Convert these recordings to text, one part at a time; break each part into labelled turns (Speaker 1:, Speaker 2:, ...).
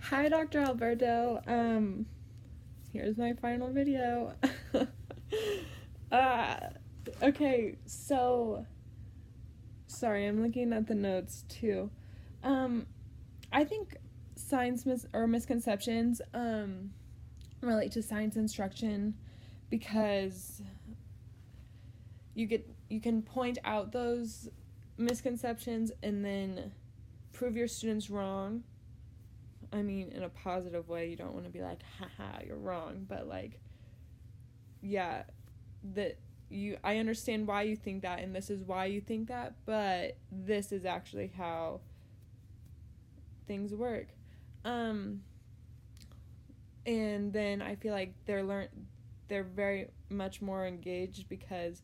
Speaker 1: Hi, Dr. Alberto. Here's my final video. uh, okay, so sorry, I'm looking at the notes too. Um, I think science misconceptions relate to science instruction because you can point out those misconceptions and then prove your students wrong. I mean, in a positive way. You don't want to be like, haha, you're wrong, but like, yeah, I understand why you think that, and this is why you think that, but this is actually how things work. And then I feel like they're very much more engaged because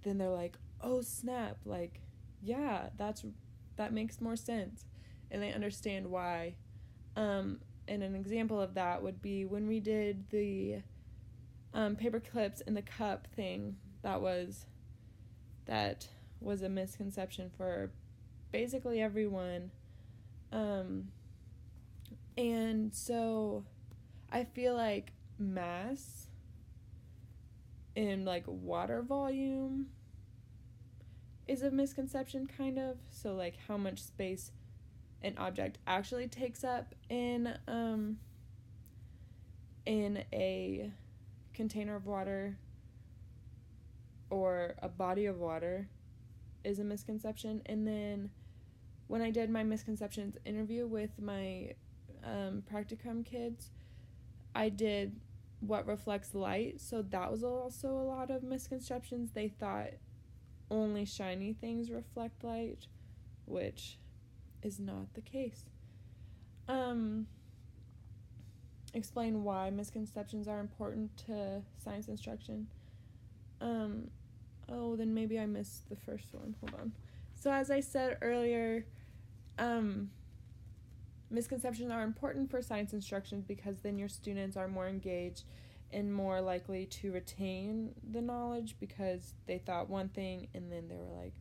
Speaker 1: then they're like, oh snap, like, yeah, that makes more sense, and they understand why. And an example of that would be when we did the paper clips in the cup thing. That was a misconception for basically everyone. And so I feel like mass and like water volume is a misconception, kind of. So like how much space an object actually takes up in a container of water or a body of water is a misconception. And then when I did my misconceptions interview with my practicum kids, I did what reflects light, so that was also a lot of misconceptions. They thought only shiny things reflect light, which is not the case. Explain why misconceptions are important to science instruction. Then maybe I missed the first one. Hold on. So as I said earlier, misconceptions are important for science instruction because then your students are more engaged and more likely to retain the knowledge because they thought one thing and then they were like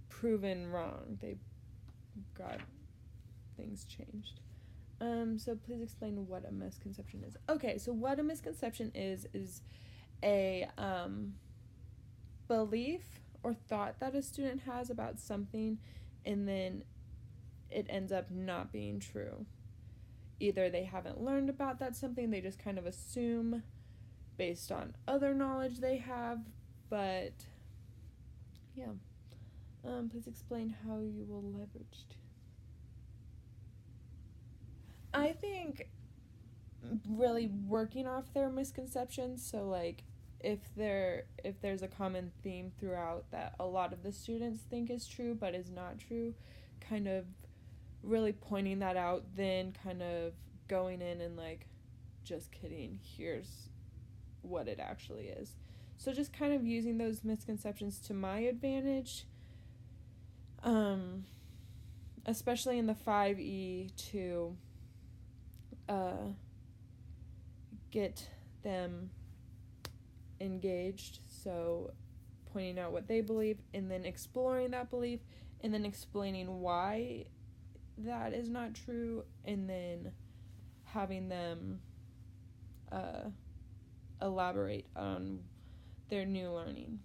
Speaker 1: proven wrong. They got things changed. So please explain what a misconception is. Okay, so what a misconception is a belief or thought that a student has about something, and then it ends up not being true. Either they haven't learned about that something, they just kind of assume based on other knowledge they have, but yeah. Please explain how you will leverage. I think really working off their misconceptions. So like if there's a common theme throughout that a lot of the students think is true but is not true, kind of really pointing that out, then kind of going in and like, just kidding, here's what it actually is. So just kind of using those misconceptions to my advantage, especially in the 5E to get them engaged. So pointing out what they believe and then exploring that belief and then explaining why that is not true, and then having them elaborate on their new learning.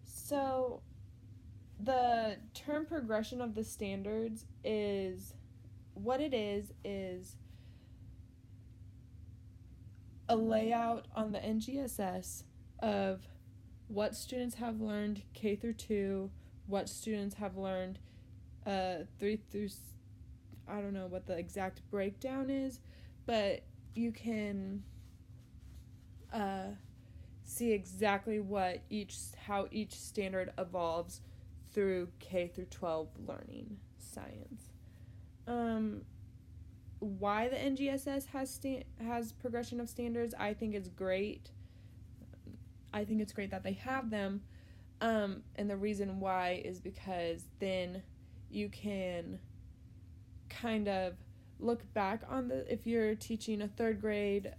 Speaker 1: So the term progression of the standards is what it is a layout on the NGSS of what students have learned K through 2, what students have learned 3 through, I don't know what the exact breakdown is, but you can see exactly how each standard evolves through K through 12 learning science. Why the NGSS has progression of standards, I think is great. I think it's great that they have them. And the reason why is because then you can kind of look back on if you're teaching a 3rd grade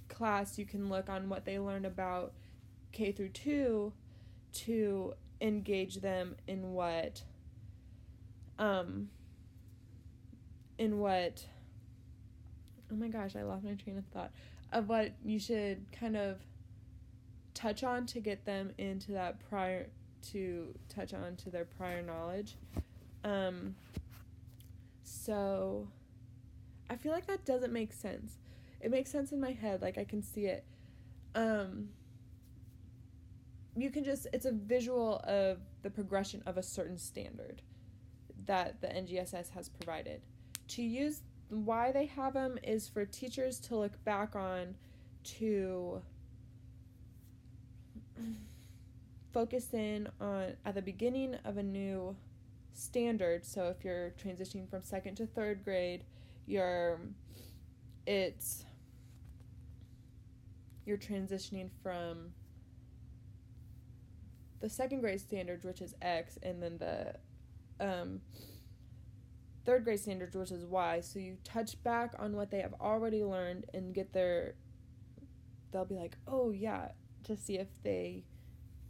Speaker 1: class, you can look on what they learned about K through 2 to engage them in what oh my gosh, I lost my train of thought, of what you should kind of touch on to get them into that to touch on to their prior knowledge. So I feel like that doesn't make sense. It makes sense in my head, like I can see it. You can just, it's a visual of the progression of a certain standard that the NGSS has provided. To use, why they have them is for teachers to look back on, to focus in on at the beginning of a new standard. So if you're transitioning from 2nd to 3rd grade, you're transitioning from the 2nd grade standards, which is X, and then the 3rd grade standards, which is Y. So you touch back on what they have already learned and they'll be like, oh yeah, to see if they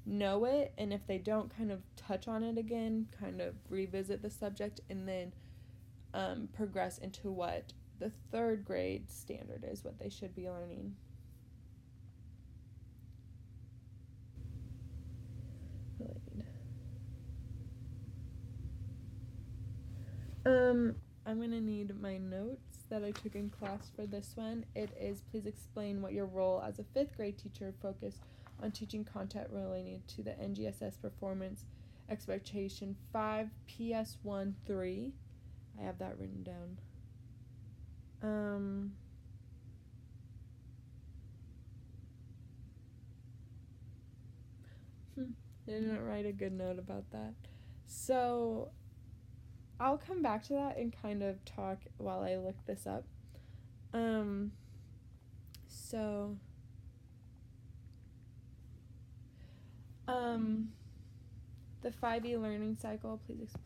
Speaker 1: know it, and if they don't, kind of touch on it again, kind of revisit the subject, and then progress into what the 3rd grade standard is, what they should be learning. I'm going to need my notes that I took in class for this one. It is, please explain what your role as a 5th grade teacher focused on teaching content related to the NGSS Performance Expectation 5 PS1 3. I have that written down. I didn't write a good note about that. So I'll come back to that and kind of talk while I look this up. The 5E learning cycle, please explain.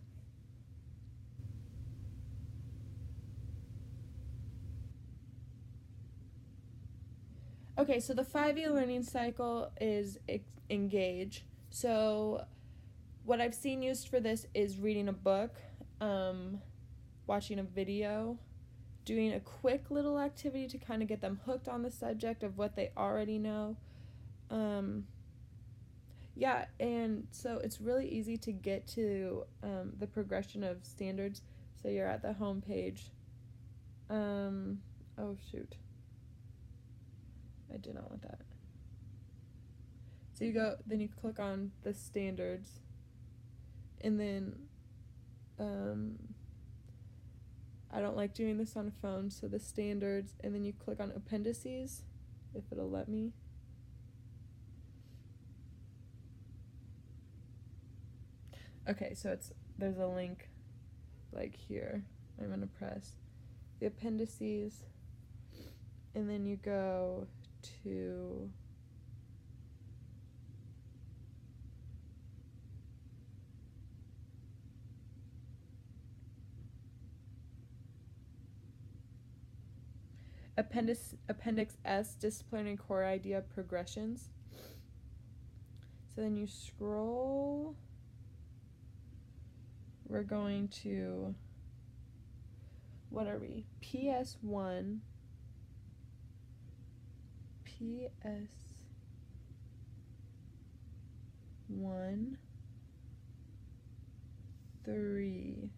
Speaker 1: Okay, so the 5E learning cycle is engage. So what I've seen used for this is reading a book, watching a video, doing a quick little activity to kind of get them hooked on the subject of what they already know. Yeah, and so it's really easy to get to the progression of standards. So you're at the home page. Oh shoot. I did not want that. So then you click on the standards, and then I don't like doing this on a phone, so the standards, and then you click on appendices, if it'll let me. Okay, so there's a link like here. I'm gonna press the appendices, and then you go to Appendix S, disciplinary core idea progressions. So then you scroll. We're going to, what are we? PS1, 3.